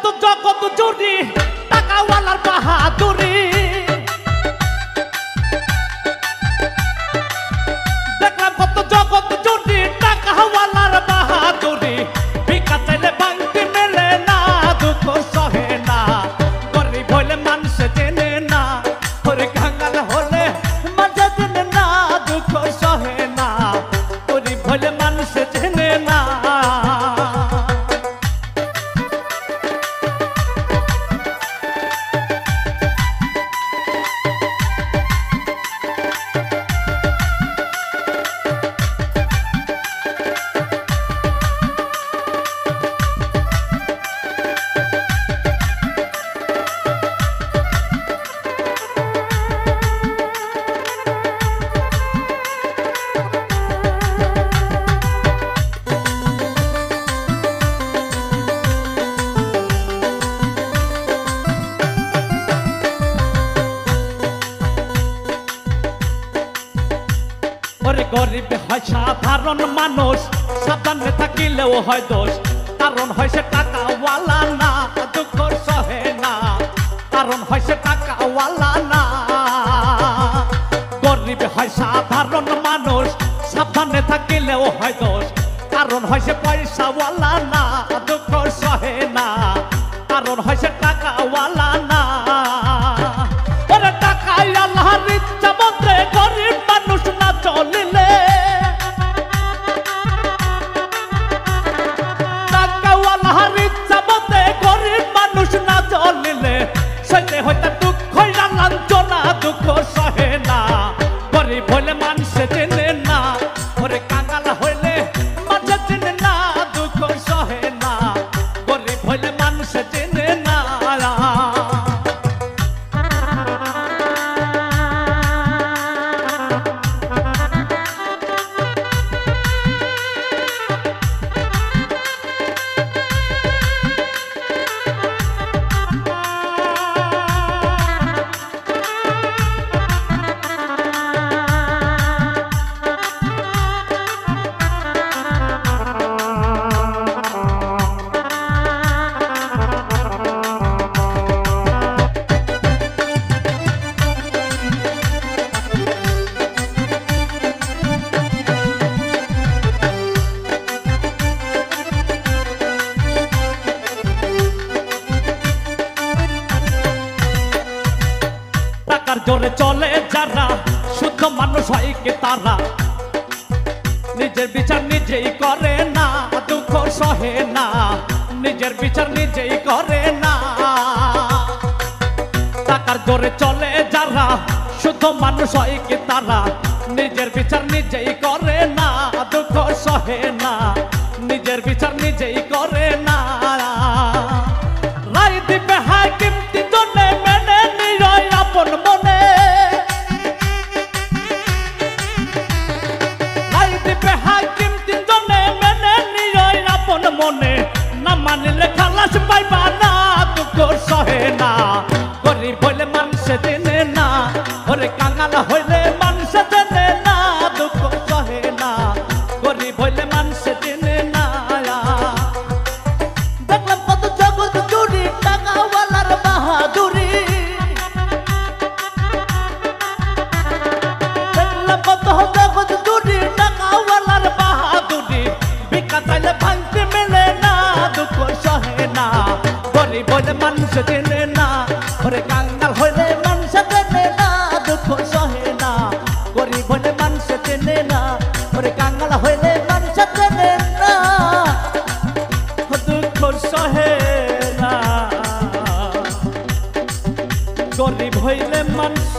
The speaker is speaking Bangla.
কত জগৎ জুড়ি টাকাওয়ালার বাহাদুরি, দেখলাম কত জগৎ জুড়ি টাকাওয়ালার বাহাদুরি। ভিক্ষা চাইলে ভাঙতি মেলে না, দুঃখ সহে না, গরিব হইলে মানুষ চেনে না, ওরে কাঙ্গাল হলে মানুষ চেনে না, দুঃখ সহে না, গরিব হইলে মানুষ চেনে না। ওরে গরিব হয় সাধারণ মানুষ, সাবধানে থাকিলেও হয় দোষ, কারণ হয় সে টাকাওয়ালা না, দুঃখ সহে না, কারণ হয় সে টাকাওয়ালা না। গরিব হয় সাধারণ মানুষ, সাবধানে থাকিলেও হয় দোষ, কারণ হয় সে পয়সাওয়ালা না, দুঃখ সহে না, কারণ হয় সে টাকাওয়ালা না। ওরে টাকায় আল্লাহর ইচ্ছা মতে গরিব মানুষ না চলিলে, টাকাওয়ালার ইচ্ছা মতে গরিব মানুষ না চলিলে, সইতে হইতে দুঃখ লাঞ্ছনা, দুঃখ সহে না, গরিব হইলে মানুষ চেনে না, ওরে কাঙ্গাল হইলে মানুষ চেনে না, দুঃখ সহে না, গরিব হইলে মানুষ চেনে না। টাকার জোরে চলে যারা, শুদ্ধ মানুষ হয় কি তারা, নিজের বিচার নিজেই করে না, দুঃখ সহে না, নিজের বিচার নিজেই করে না। টাকার জোরে চলে যারা, শুদ্ধ মানুষ হয় কি তারা, নিজের বিচার নিজেই করে না, দুঃখ সহে না, নিজের বিচার নিজেই করে না। রায় দিবে হাকিম তিনজনে, মেনে নিরয় আপন মনে, রায় দিবে হাকিম তিনজনে, মেনে নিরয় আপন মনে, না মানিলে খালাস পাইবা না, দুঃখ সহে না, গরিব হইলে মানুষ চেনে না, ওরে কাঙ্গাল হইলে মানুষ চেনে না, দুঃখ সহে না, গরিব হইলে মানুষ চেনে না। দেখলাম কত জগৎ জুড়ি টাকাওয়ালার বাহাদুরি, দেখলাম কত জগৎ জুড়ি টাকাওয়ালার বাহাদুরি। ভিক্ষা চাইলে ভাঙতে মেলে না, দুঃখ সহে না, গরিব হইলে মানুষ চেনে না, ওরে কাঙ্গাল হইলে মানুষ চেনে না, দুঃখ সহে না, গরিব হইলে মানুষ চেনে না, ওরে কাঙ্গাল হইলে মানুষ চেনে না, দুঃখ সহে না, গরিব হইলে মানুষ